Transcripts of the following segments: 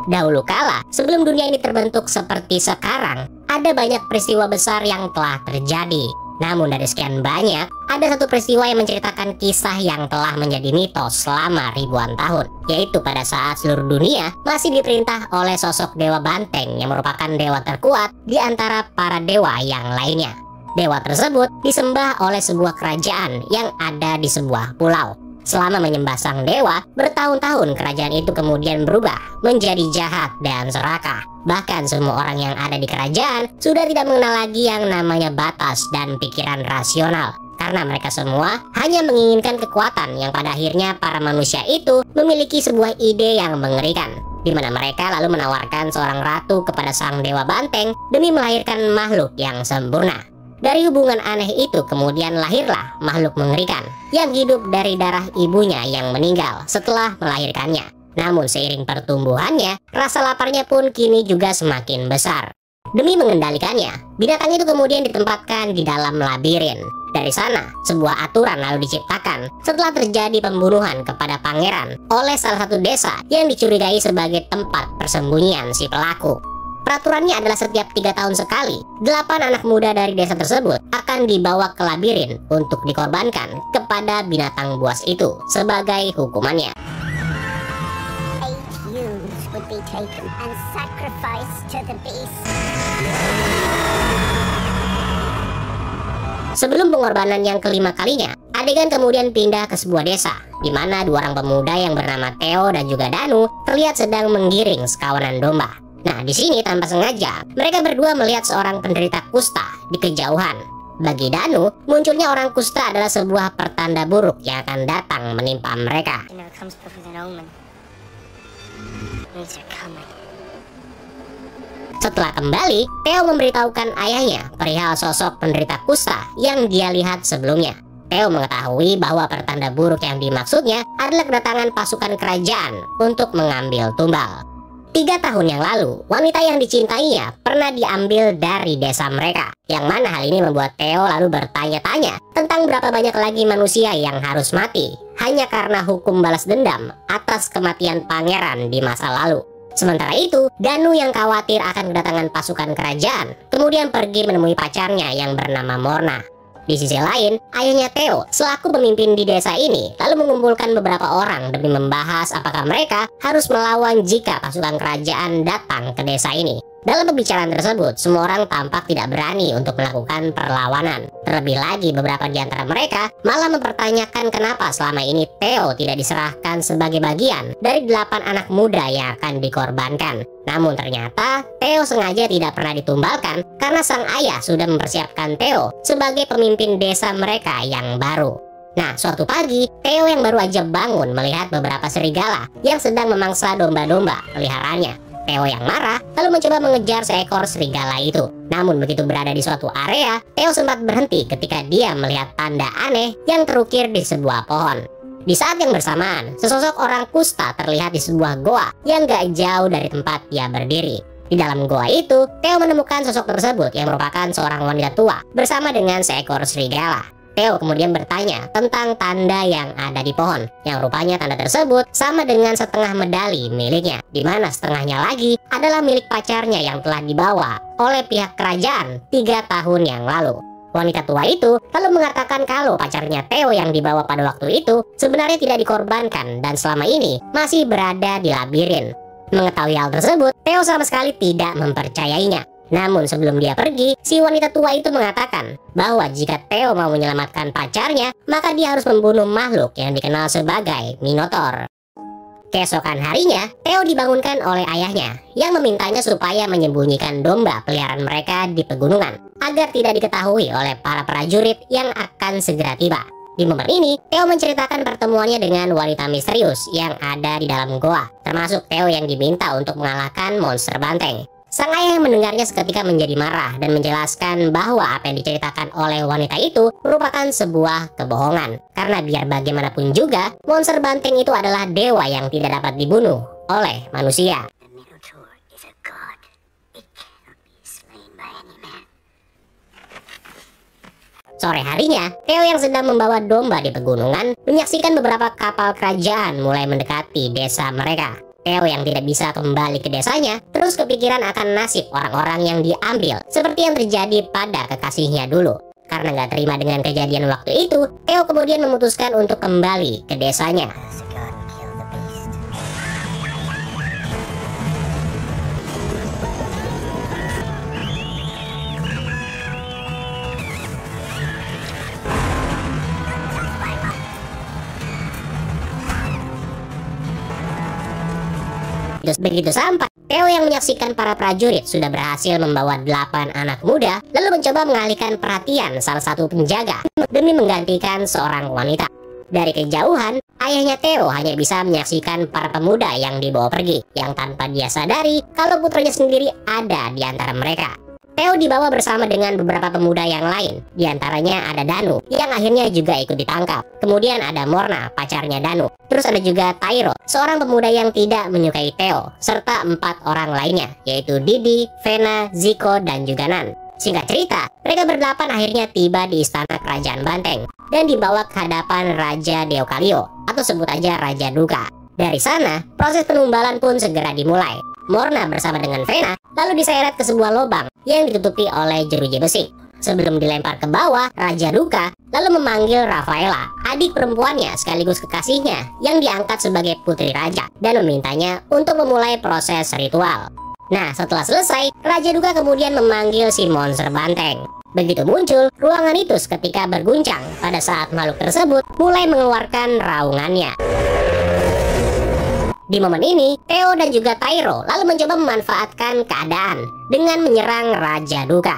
Dahulu kala, sebelum dunia ini terbentuk seperti sekarang, ada banyak peristiwa besar yang telah terjadi. Namun dari sekian banyak, ada satu peristiwa yang menceritakan kisah yang telah menjadi mitos selama ribuan tahun, yaitu pada saat seluruh dunia masih diperintah oleh sosok Dewa Banteng yang merupakan dewa terkuat di antara para dewa yang lainnya. Dewa tersebut disembah oleh sebuah kerajaan yang ada di sebuah pulau. Selama menyembah sang dewa, bertahun-tahun kerajaan itu kemudian berubah menjadi jahat dan serakah. Bahkan semua orang yang ada di kerajaan sudah tidak mengenal lagi yang namanya batas dan pikiran rasional. Karena mereka semua hanya menginginkan kekuatan yang pada akhirnya para manusia itu memiliki sebuah ide yang mengerikan, di mana mereka lalu menawarkan seorang ratu kepada sang dewa Banteng demi melahirkan makhluk yang sempurna. Dari hubungan aneh itu kemudian lahirlah makhluk mengerikan yang hidup dari darah ibunya yang meninggal setelah melahirkannya. Namun seiring pertumbuhannya, rasa laparnya pun kini juga semakin besar. Demi mengendalikannya, binatang itu kemudian ditempatkan di dalam labirin. Dari sana, sebuah aturan lalu diciptakan setelah terjadi pembunuhan kepada pangeran oleh salah satu desa yang dicurigai sebagai tempat persembunyian si pelaku. Peraturannya adalah setiap 3 tahun sekali, 8 anak muda dari desa tersebut akan dibawa ke labirin untuk dikorbankan kepada binatang buas itu sebagai hukumannya. 8 youths would be taken and sacrificed to the beast. Sebelum pengorbanan yang kelima kalinya, adegan kemudian pindah ke sebuah desa, di mana 2 orang pemuda yang bernama Theo dan juga Danu terlihat sedang menggiring sekawanan domba. Nah, di sini tanpa sengaja, mereka berdua melihat seorang penderita kusta di kejauhan. Bagi Danu, munculnya orang kusta adalah sebuah pertanda buruk yang akan datang menimpa mereka. Setelah kembali, Theo memberitahukan ayahnya perihal sosok penderita kusta yang dia lihat sebelumnya. Theo mengetahui bahwa pertanda buruk yang dimaksudnya adalah kedatangan pasukan kerajaan untuk mengambil tumbal. 3 tahun yang lalu, wanita yang dicintainya pernah diambil dari desa mereka, yang mana hal ini membuat Theo lalu bertanya-tanya tentang berapa banyak lagi manusia yang harus mati hanya karena hukum balas dendam atas kematian pangeran di masa lalu. Sementara itu, Danu yang khawatir akan kedatangan pasukan kerajaan kemudian pergi menemui pacarnya yang bernama Morna. Di sisi lain, ayahnya Theo selaku pemimpin di desa ini lalu mengumpulkan beberapa orang demi membahas apakah mereka harus melawan jika pasukan kerajaan datang ke desa ini. Dalam pembicaraan tersebut, semua orang tampak tidak berani untuk melakukan perlawanan. Terlebih lagi, beberapa di antara mereka malah mempertanyakan kenapa selama ini Theo tidak diserahkan sebagai bagian dari 8 anak muda yang akan dikorbankan. Namun ternyata Theo sengaja tidak pernah ditumbalkan karena sang ayah sudah mempersiapkan Theo sebagai pemimpin desa mereka yang baru. Nah, suatu pagi, Theo yang baru aja bangun melihat beberapa serigala yang sedang memangsa domba-domba peliharaannya. Theo yang marah lalu mencoba mengejar seekor serigala itu. Namun begitu berada di suatu area, Theo sempat berhenti ketika dia melihat tanda aneh yang terukir di sebuah pohon. Di saat yang bersamaan, sesosok orang kusta terlihat di sebuah goa yang gak jauh dari tempat dia berdiri. Di dalam goa itu, Theo menemukan sosok tersebut yang merupakan seorang wanita tua bersama dengan seekor serigala. Theo kemudian bertanya tentang tanda yang ada di pohon, yang rupanya tanda tersebut sama dengan setengah medali miliknya, di mana setengahnya lagi adalah milik pacarnya yang telah dibawa oleh pihak kerajaan 3 tahun yang lalu. Wanita tua itu lalu mengatakan kalau pacarnya Theo yang dibawa pada waktu itu sebenarnya tidak dikorbankan dan selama ini masih berada di labirin. Mengetahui hal tersebut, Theo sama sekali tidak mempercayainya. Namun sebelum dia pergi, si wanita tua itu mengatakan bahwa jika Theo mau menyelamatkan pacarnya, maka dia harus membunuh makhluk yang dikenal sebagai Minotaur. Keesokan harinya, Theo dibangunkan oleh ayahnya yang memintanya supaya menyembunyikan domba peliharaan mereka di pegunungan agar tidak diketahui oleh para prajurit yang akan segera tiba. Di momen ini, Theo menceritakan pertemuannya dengan wanita misterius yang ada di dalam goa, termasuk Theo yang diminta untuk mengalahkan monster banteng. Sang ayah yang mendengarnya seketika menjadi marah dan menjelaskan bahwa apa yang diceritakan oleh wanita itu merupakan sebuah kebohongan. Karena biar bagaimanapun juga, monster banteng itu adalah dewa yang tidak dapat dibunuh oleh manusia. Sore harinya, Theo yang sedang membawa domba di pegunungan menyaksikan beberapa kapal kerajaan mulai mendekati desa mereka. Theo yang tidak bisa kembali ke desanya terus kepikiran akan nasib orang-orang yang diambil, seperti yang terjadi pada kekasihnya dulu. Karena nggak terima dengan kejadian waktu itu, Theo kemudian memutuskan untuk kembali ke desanya. Begitu sampai, Theo yang menyaksikan para prajurit sudah berhasil membawa 8 anak muda, lalu mencoba mengalihkan perhatian salah satu penjaga demi menggantikan seorang wanita. Dari kejauhan, ayahnya Theo hanya bisa menyaksikan para pemuda yang dibawa pergi, yang tanpa dia sadari kalau putranya sendiri ada di antara mereka. Theo dibawa bersama dengan beberapa pemuda yang lain. Di antaranya ada Danu, yang akhirnya juga ikut ditangkap. Kemudian ada Morna, pacarnya Danu. Terus ada juga Tyro, seorang pemuda yang tidak menyukai Theo, serta 4 orang lainnya, yaitu Didi, Vena, Zico, dan juga Nan. Singkat cerita, mereka berdelapan akhirnya tiba di istana kerajaan Banteng dan dibawa ke hadapan Raja Deucalion, atau sebut aja Raja Duka. Dari sana, proses penumbalan pun segera dimulai. Morna bersama dengan Vena lalu diseret ke sebuah lubang yang ditutupi oleh jeruji besi. Sebelum dilempar ke bawah, Raja Duka lalu memanggil Rafaela, adik perempuannya sekaligus kekasihnya yang diangkat sebagai putri raja, dan memintanya untuk memulai proses ritual. Nah, setelah selesai, Raja Duka kemudian memanggil si monster banteng. Begitu muncul, ruangan itu seketika berguncang pada saat makhluk tersebut mulai mengeluarkan raungannya. Di momen ini, Theo dan juga Tyro lalu mencoba memanfaatkan keadaan dengan menyerang Raja Duka.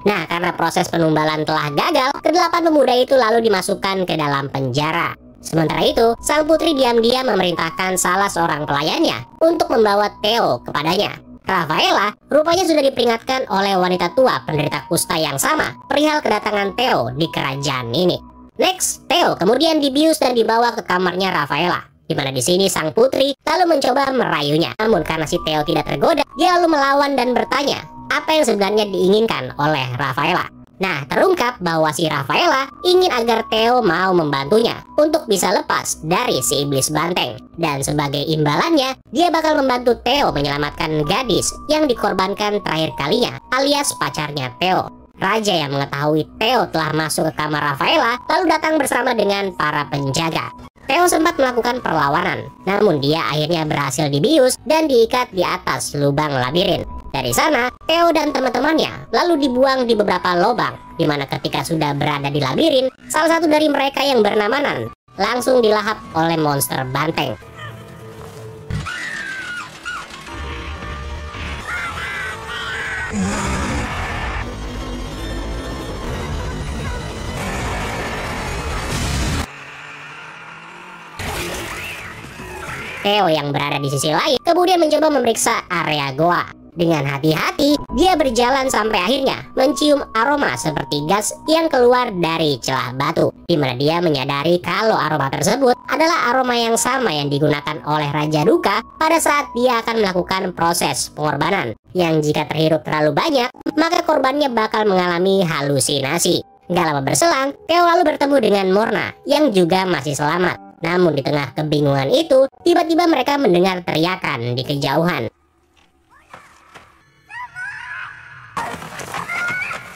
Nah, karena proses penumbalan telah gagal, kedelapan pemuda itu lalu dimasukkan ke dalam penjara. Sementara itu, sang putri diam-diam memerintahkan salah seorang pelayannya untuk membawa Theo kepadanya. Rafaela rupanya sudah diperingatkan oleh wanita tua penderita kusta yang sama perihal kedatangan Theo di kerajaan ini. Next, Theo kemudian dibius dan dibawa ke kamarnya Rafaela, di mana di sini sang putri lalu mencoba merayunya. Namun karena si Theo tidak tergoda, dia lalu melawan dan bertanya apa yang sebenarnya diinginkan oleh Rafaela. Nah, terungkap bahwa si Rafaela ingin agar Theo mau membantunya untuk bisa lepas dari si iblis banteng. Dan sebagai imbalannya, dia bakal membantu Theo menyelamatkan gadis yang dikorbankan terakhir kalinya, alias pacarnya Theo. Raja yang mengetahui Theo telah masuk ke kamar Rafaela lalu datang bersama dengan para penjaga. Theo sempat melakukan perlawanan, namun dia akhirnya berhasil dibius dan diikat di atas lubang labirin. Dari sana, Theo dan teman-temannya lalu dibuang di beberapa lubang, di mana ketika sudah berada di labirin, salah satu dari mereka yang bernama Nan langsung dilahap oleh monster banteng. Theo yang berada di sisi lain kemudian mencoba memeriksa area goa. Dengan hati-hati, dia berjalan sampai akhirnya mencium aroma seperti gas yang keluar dari celah batu, di mana dia menyadari kalau aroma tersebut adalah aroma yang sama yang digunakan oleh Raja Duka pada saat dia akan melakukan proses pengorbanan, yang jika terhirup terlalu banyak, maka korbannya bakal mengalami halusinasi. Gak lama berselang, Theo lalu bertemu dengan Morna yang juga masih selamat. Namun di tengah kebingungan itu, tiba-tiba mereka mendengar teriakan di kejauhan.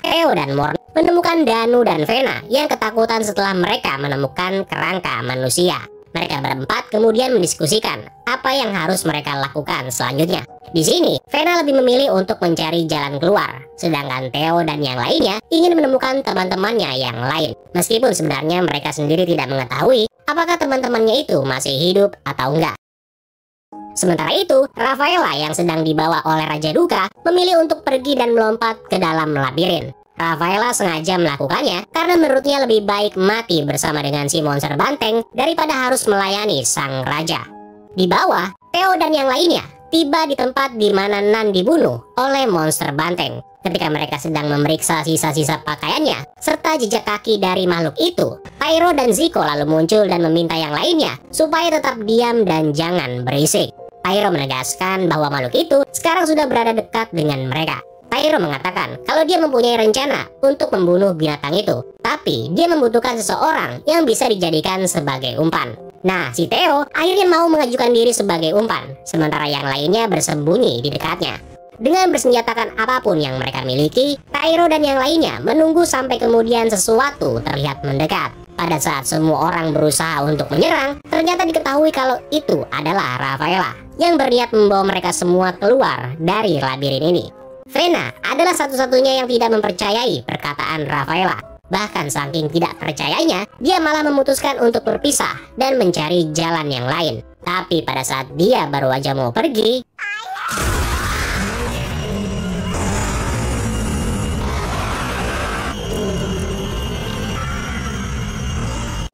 Theo dan Morna menemukan Danu dan Vena yang ketakutan setelah mereka menemukan kerangka manusia. Mereka berempat kemudian mendiskusikan apa yang harus mereka lakukan selanjutnya. Di sini, Vena lebih memilih untuk mencari jalan keluar, sedangkan Theo dan yang lainnya ingin menemukan teman-temannya yang lain. Meskipun sebenarnya mereka sendiri tidak mengetahui apakah teman-temannya itu masih hidup atau enggak. Sementara itu, Rafaela yang sedang dibawa oleh Raja Duka memilih untuk pergi dan melompat ke dalam labirin. Rafaela sengaja melakukannya karena menurutnya lebih baik mati bersama dengan si monster banteng daripada harus melayani sang raja. Di bawah, Theo dan yang lainnya tiba di tempat di mana Nan dibunuh oleh monster banteng. Ketika mereka sedang memeriksa sisa-sisa pakaiannya serta jejak kaki dari makhluk itu, Tyro dan Zico lalu muncul dan meminta yang lainnya supaya tetap diam dan jangan berisik. Tyro menegaskan bahwa makhluk itu sekarang sudah berada dekat dengan mereka. Tairo mengatakan kalau dia mempunyai rencana untuk membunuh binatang itu, tapi dia membutuhkan seseorang yang bisa dijadikan sebagai umpan. Nah, si Theo akhirnya mau mengajukan diri sebagai umpan, sementara yang lainnya bersembunyi di dekatnya. Dengan bersenjatakan apapun yang mereka miliki, Tairo dan yang lainnya menunggu sampai kemudian sesuatu terlihat mendekat. Pada saat semua orang berusaha untuk menyerang, ternyata diketahui kalau itu adalah Rafaela yang berniat membawa mereka semua keluar dari labirin ini. Vena adalah satu-satunya yang tidak mempercayai perkataan Rafaela. Bahkan saking tidak percayanya, dia malah memutuskan untuk berpisah dan mencari jalan yang lain. Tapi pada saat dia baru aja mau pergi,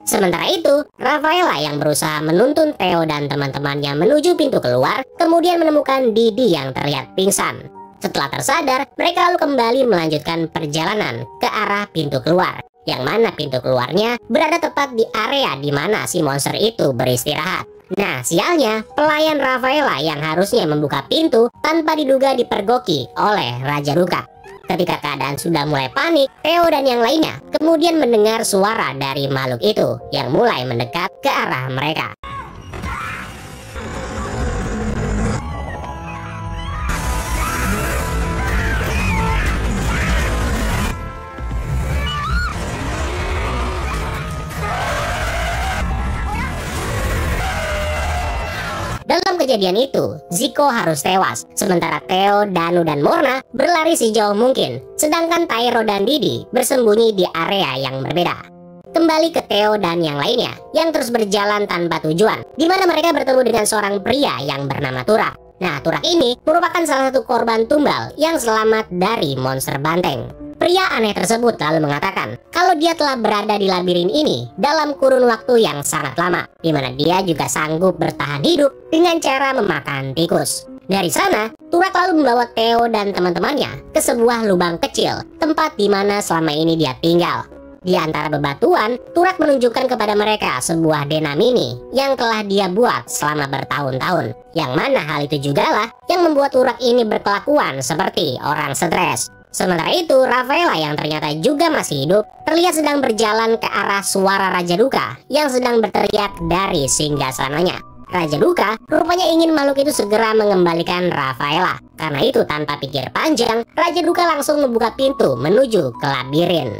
sementara itu, Rafaela yang berusaha menuntun Theo dan teman-temannya menuju pintu keluar, kemudian menemukan Didi yang terlihat pingsan. Setelah tersadar, mereka lalu kembali melanjutkan perjalanan ke arah pintu keluar, yang mana pintu keluarnya berada tepat di area di mana si monster itu beristirahat. Nah, sialnya, pelayan Rafaela yang harusnya membuka pintu tanpa diduga dipergoki oleh Raja Ruka. Ketika keadaan sudah mulai panik, Theo dan yang lainnya kemudian mendengar suara dari makhluk itu yang mulai mendekat ke arah mereka. Dalam kejadian itu, Zico harus tewas, sementara Theo, Danu, dan Morna berlari sejauh mungkin, sedangkan Tairo dan Didi bersembunyi di area yang berbeda. Kembali ke Theo dan yang lainnya, yang terus berjalan tanpa tujuan, di mana mereka bertemu dengan seorang pria yang bernama Turak. Nah, Turak ini merupakan salah satu korban tumbal yang selamat dari monster banteng. Pria aneh tersebut lalu mengatakan kalau dia telah berada di labirin ini dalam kurun waktu yang sangat lama, di mana dia juga sanggup bertahan hidup dengan cara memakan tikus. Dari sana, Turak lalu membawa Theo dan teman-temannya ke sebuah lubang kecil, tempat di mana selama ini dia tinggal. Di antara bebatuan, Turak menunjukkan kepada mereka sebuah denam mini yang telah dia buat selama bertahun-tahun, yang mana hal itu jugalah yang membuat Turak ini berkelakuan seperti orang stres. Sementara itu, Rafaela yang ternyata juga masih hidup terlihat sedang berjalan ke arah suara Raja Duka yang sedang berteriak dari singgasananya. Raja Duka rupanya ingin makhluk itu segera mengembalikan Rafaela. Karena itu tanpa pikir panjang, Raja Duka langsung membuka pintu menuju ke labirin.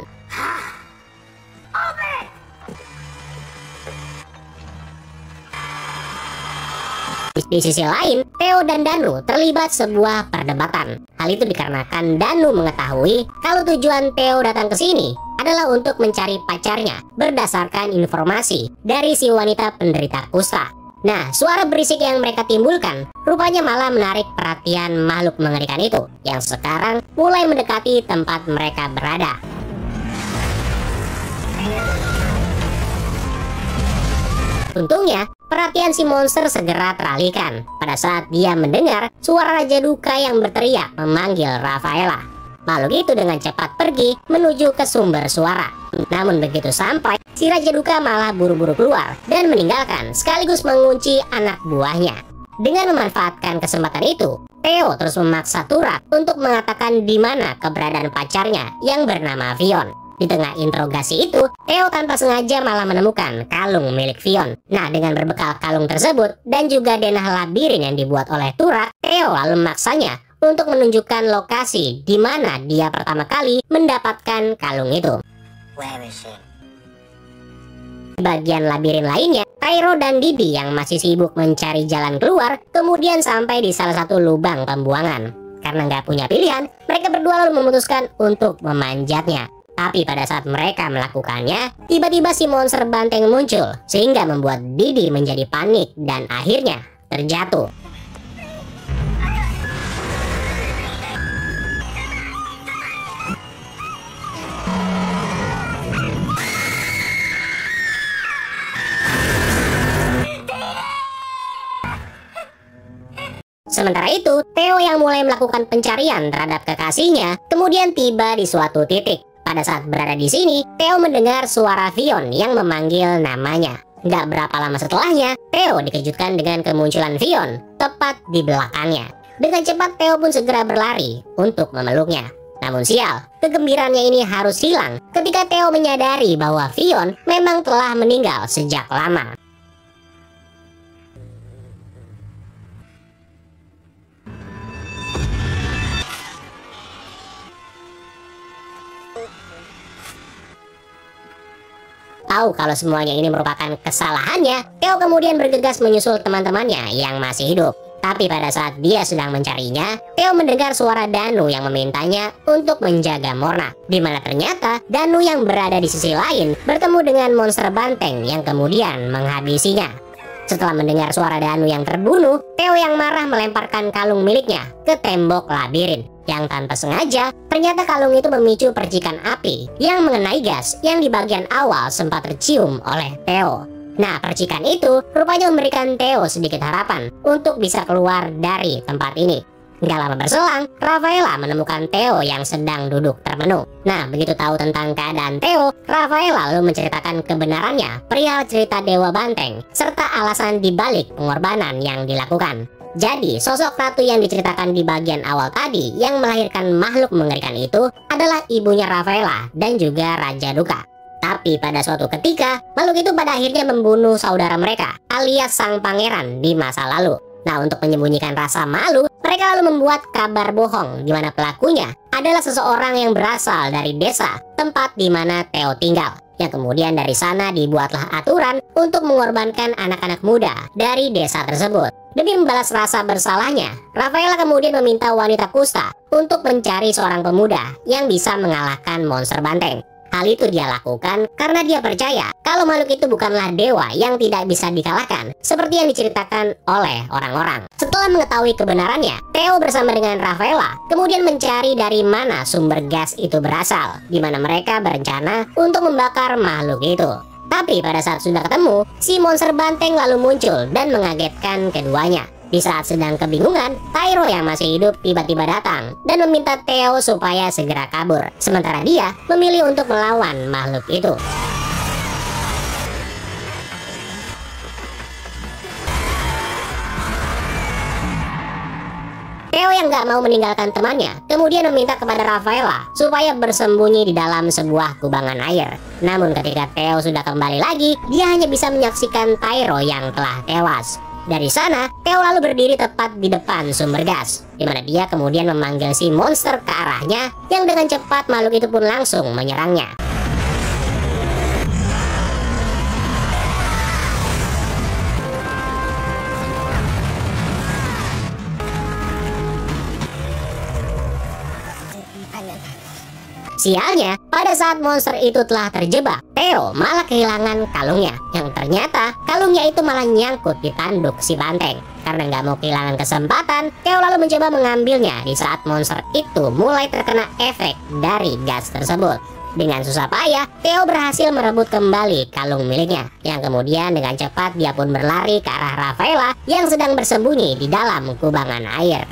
Di sisi lain, Theo dan Danu terlibat sebuah perdebatan. Hal itu dikarenakan Danu mengetahui kalau tujuan Theo datang ke sini adalah untuk mencari pacarnya berdasarkan informasi dari si wanita penderita kusta. Nah, suara berisik yang mereka timbulkan rupanya malah menarik perhatian makhluk mengerikan itu yang sekarang mulai mendekati tempat mereka berada. Untungnya, perhatian si monster segera teralihkan pada saat dia mendengar suara Raja Duka yang berteriak memanggil Rafaela. Makhluk itu dengan cepat pergi menuju ke sumber suara. Namun begitu sampai, si Raja Duka malah buru-buru keluar dan meninggalkan sekaligus mengunci anak buahnya. Dengan memanfaatkan kesempatan itu, Theo terus memaksa Turak untuk mengatakan di mana keberadaan pacarnya yang bernama Vion. Di tengah interogasi itu, Theo tanpa sengaja malah menemukan kalung milik Vion. Nah, dengan berbekal kalung tersebut dan juga denah labirin yang dibuat oleh Turak, Theo lalu memaksanya untuk menunjukkan lokasi di mana dia pertama kali mendapatkan kalung itu. Di bagian labirin lainnya, Tairo dan Didi yang masih sibuk mencari jalan keluar, kemudian sampai di salah satu lubang pembuangan. Karena nggak punya pilihan, mereka berdua lalu memutuskan untuk memanjatnya. Tapi pada saat mereka melakukannya, tiba-tiba si monster banteng muncul, sehingga membuat Didi menjadi panik dan akhirnya terjatuh. Sementara itu, Theo yang mulai melakukan pencarian terhadap kekasihnya, kemudian tiba di suatu titik. Pada saat berada di sini, Theo mendengar suara Vion yang memanggil namanya. Gak berapa lama setelahnya, Theo dikejutkan dengan kemunculan Vion tepat di belakangnya. Dengan cepat Theo pun segera berlari untuk memeluknya. Namun sial, kegembiraannya ini harus hilang ketika Theo menyadari bahwa Fion memang telah meninggal sejak lama. Tahu kalau semuanya ini merupakan kesalahannya, Theo kemudian bergegas menyusul teman-temannya yang masih hidup. Tapi pada saat dia sedang mencarinya, Theo mendengar suara Danu yang memintanya untuk menjaga Morna. Di mana ternyata Danu yang berada di sisi lain bertemu dengan monster banteng yang kemudian menghabisinya. Setelah mendengar suara Danu yang terbunuh, Theo yang marah melemparkan kalung miliknya ke tembok labirin. Yang tanpa sengaja, ternyata kalung itu memicu percikan api yang mengenai gas yang di bagian awal sempat tercium oleh Theo. Nah, percikan itu rupanya memberikan Theo sedikit harapan untuk bisa keluar dari tempat ini. Gak lama berselang, Rafaela menemukan Theo yang sedang duduk termenung. Nah, begitu tahu tentang keadaan Theo, Rafaela lalu menceritakan kebenarannya perihal cerita Dewa Banteng, serta alasan dibalik pengorbanan yang dilakukan. Jadi, sosok ratu yang diceritakan di bagian awal tadi yang melahirkan makhluk mengerikan itu adalah ibunya Rafaela dan juga Raja Duka. Tapi pada suatu ketika, makhluk itu pada akhirnya membunuh saudara mereka, alias sang pangeran di masa lalu. Nah, untuk menyembunyikan rasa malu, mereka lalu membuat kabar bohong di mana pelakunya adalah seseorang yang berasal dari desa tempat di mana Theo tinggal. Yang kemudian dari sana dibuatlah aturan untuk mengorbankan anak-anak muda dari desa tersebut. Demi membalas rasa bersalahnya, Rafaela kemudian meminta wanita kusta untuk mencari seorang pemuda yang bisa mengalahkan monster banteng. Hal itu dia lakukan karena dia percaya kalau makhluk itu bukanlah dewa yang tidak bisa dikalahkan seperti yang diceritakan oleh orang-orang. Setelah mengetahui kebenarannya, Theo bersama dengan Rafaela kemudian mencari dari mana sumber gas itu berasal, di mana mereka berencana untuk membakar makhluk itu. Tapi pada saat sudah ketemu, si monster banteng lalu muncul dan mengagetkan keduanya. Di saat sedang kebingungan, Tyro yang masih hidup tiba-tiba datang dan meminta Theo supaya segera kabur. Sementara dia memilih untuk melawan makhluk itu. Theo yang gak mau meninggalkan temannya kemudian meminta kepada Rafaela supaya bersembunyi di dalam sebuah kubangan air. Namun ketika Theo sudah kembali lagi, dia hanya bisa menyaksikan Tyro yang telah tewas. Dari sana, Theo lalu berdiri tepat di depan sumber gas, di mana dia kemudian memanggil si monster ke arahnya, yang dengan cepat makhluk itu pun langsung menyerangnya. Sialnya, pada saat monster itu telah terjebak, Theo malah kehilangan kalungnya. Yang ternyata kalungnya itu malah nyangkut di tanduk si banteng. Karena nggak mau kehilangan kesempatan, Theo lalu mencoba mengambilnya di saat monster itu mulai terkena efek dari gas tersebut. Dengan susah payah, Theo berhasil merebut kembali kalung miliknya. Yang kemudian dengan cepat dia pun berlari ke arah Rafaela yang sedang bersembunyi di dalam kubangan air.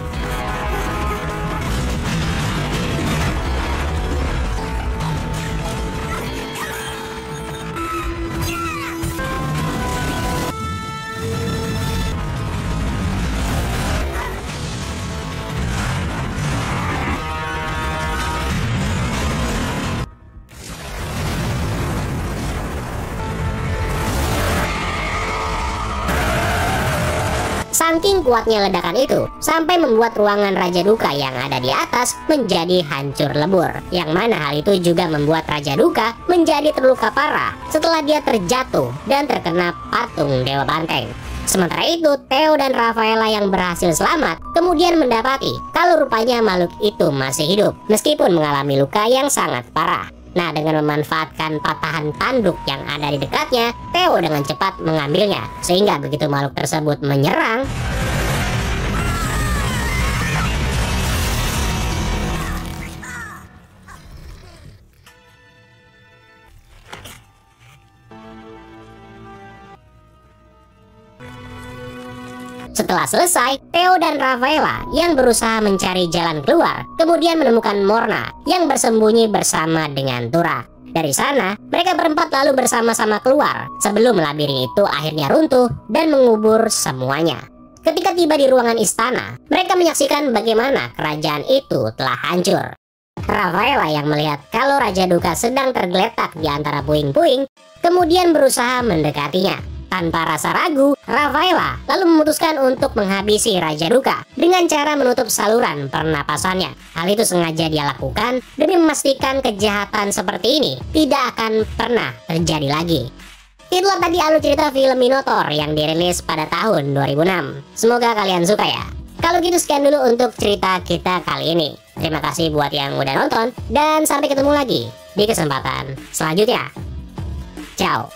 Saking kuatnya ledakan itu, sampai membuat ruangan Raja Duka yang ada di atas menjadi hancur lebur. Yang mana hal itu juga membuat Raja Duka menjadi terluka parah setelah dia terjatuh dan terkena patung Dewa Banteng. Sementara itu, Theo dan Rafaela yang berhasil selamat kemudian mendapati kalau rupanya makhluk itu masih hidup meskipun mengalami luka yang sangat parah. Nah, dengan memanfaatkan patahan tanduk yang ada di dekatnya, Theo dengan cepat mengambilnya. Sehingga begitu makhluk tersebut menyerang, setelah selesai, Theo dan Rafaela yang berusaha mencari jalan keluar kemudian menemukan Morna yang bersembunyi bersama dengan Tura. Dari sana, mereka berempat lalu bersama-sama keluar sebelum labirin itu akhirnya runtuh dan mengubur semuanya. Ketika tiba di ruangan istana, mereka menyaksikan bagaimana kerajaan itu telah hancur. Rafaela yang melihat kalau Raja Duka sedang tergeletak di antara puing-puing, kemudian berusaha mendekatinya. Tanpa rasa ragu, Rafaela lalu memutuskan untuk menghabisi Raja Duka dengan cara menutup saluran pernapasannya. Hal itu sengaja dia lakukan demi memastikan kejahatan seperti ini tidak akan pernah terjadi lagi. Itulah tadi alur cerita film Minotaur yang dirilis pada tahun 2006. Semoga kalian suka ya. Kalau gitu sekian dulu untuk cerita kita kali ini. Terima kasih buat yang udah nonton, dan sampai ketemu lagi di kesempatan selanjutnya. Ciao.